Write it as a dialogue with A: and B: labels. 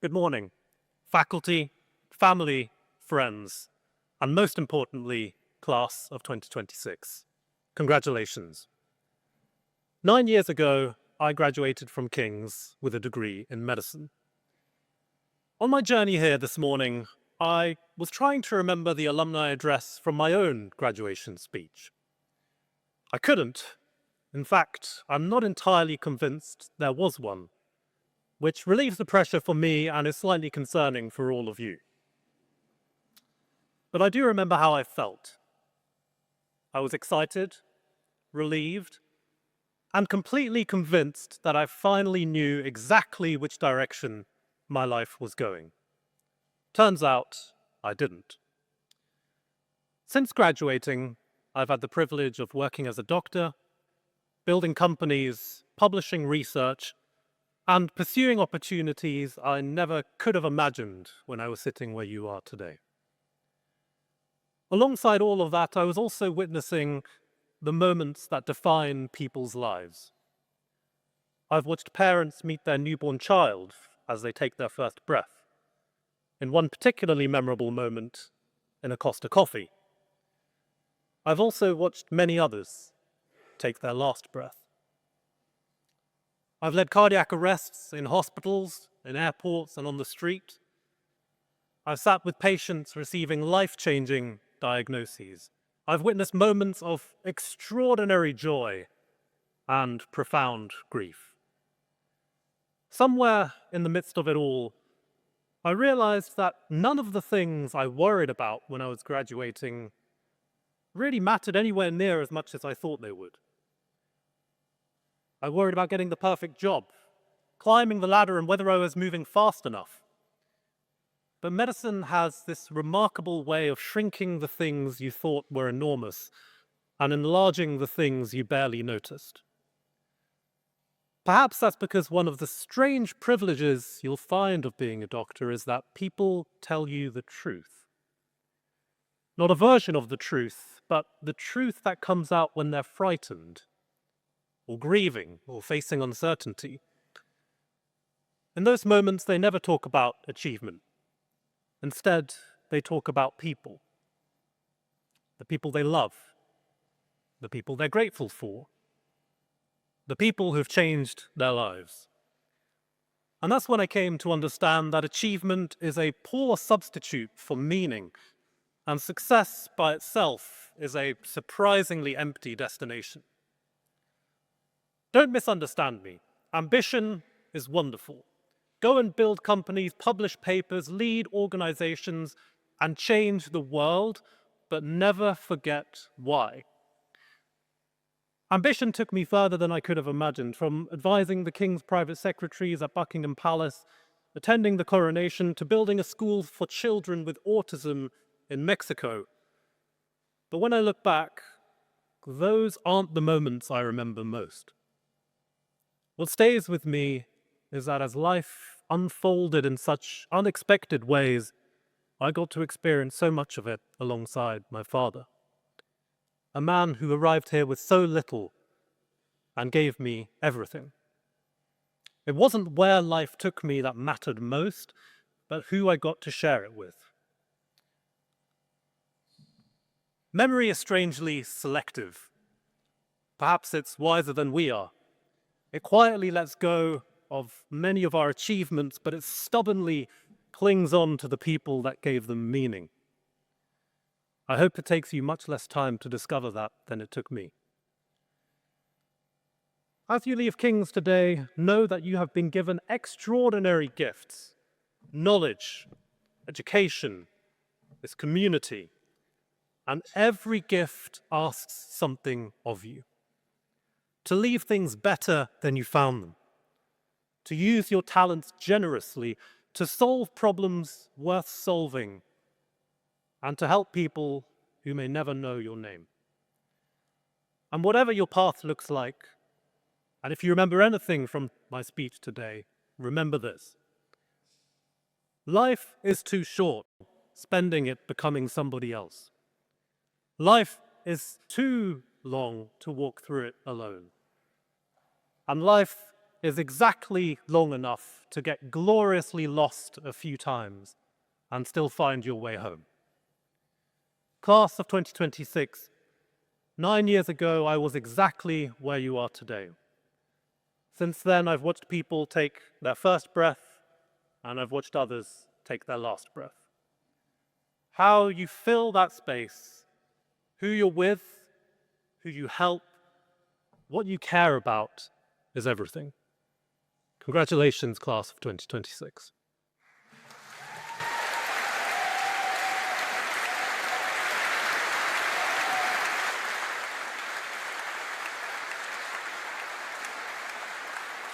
A: Good morning, faculty, family, friends, and most importantly, class of 2026. Congratulations. 9 years ago, I graduated from King's with a degree in medicine. On my journey here this morning, I was trying to remember the alumni address from my own graduation speech. I couldn't. In fact, I'm not entirely convinced there was one, which relieves the pressure for me and is slightly concerning for all of you. But I do remember how I felt. I was excited, relieved, and completely convinced that I finally knew exactly which direction my life was going. Turns out, I didn't. Since graduating, I've had the privilege of working as a doctor, building companies, publishing research, and pursuing opportunities I never could have imagined when I was sitting where you are today. Alongside all of that, I was also witnessing the moments that define people's lives. I've watched parents meet their newborn child as they take their first breath. In one particularly memorable moment, in a Costa coffee. I've also watched many others take their last breath. I've led cardiac arrests in hospitals, in airports, and on the street. I've sat with patients receiving life-changing diagnoses. I've witnessed moments of extraordinary joy and profound grief. Somewhere in the midst of it all, I realized that none of the things I worried about when I was graduating really mattered anywhere near as much as I thought they would. I worried about getting the perfect job, climbing the ladder, and whether I was moving fast enough. But medicine has this remarkable way of shrinking the things you thought were enormous and enlarging the things you barely noticed. Perhaps that's because one of the strange privileges you'll find of being a doctor is that people tell you the truth. Not a version of the truth, but the truth that comes out when they're frightened, or grieving, or facing uncertainty. In those moments, they never talk about achievement. Instead, they talk about people. The people they love. The people they're grateful for. The people who've changed their lives. And that's when I came to understand that achievement is a poor substitute for meaning, and success by itself is a surprisingly empty destination. Don't misunderstand me. Ambition is wonderful. Go and build companies, publish papers, lead organizations, and change the world, but never forget why. Ambition took me further than I could have imagined, from advising the King's private secretaries at Buckingham Palace, attending the coronation, to building a school for children with autism in Mexico. But when I look back, those aren't the moments I remember most. What stays with me is that as life unfolded in such unexpected ways, I got to experience so much of it alongside my father. A man who arrived here with so little and gave me everything. It wasn't where life took me that mattered most, but who I got to share it with. Memory is strangely selective. Perhaps it's wiser than we are. It quietly lets go of many of our achievements, but it stubbornly clings on to the people that gave them meaning. I hope it takes you much less time to discover that than it took me. As you leave King's today, know that you have been given extraordinary gifts: knowledge, education, this community, and every gift asks something of you. To leave things better than you found them, to use your talents generously, to solve problems worth solving, and to help people who may never know your name. And whatever your path looks like, and if you remember anything from my speech today, remember this: life is too short spending it becoming somebody else. Life is too long to walk through it alone. And life is exactly long enough to get gloriously lost a few times and still find your way home. Class of 2026, 9 years ago, I was exactly where you are today. Since then, I've watched people take their first breath, and I've watched others take their last breath. How you fill that space, who you're with, who you help, what you care about is everything. Congratulations, class of 2026.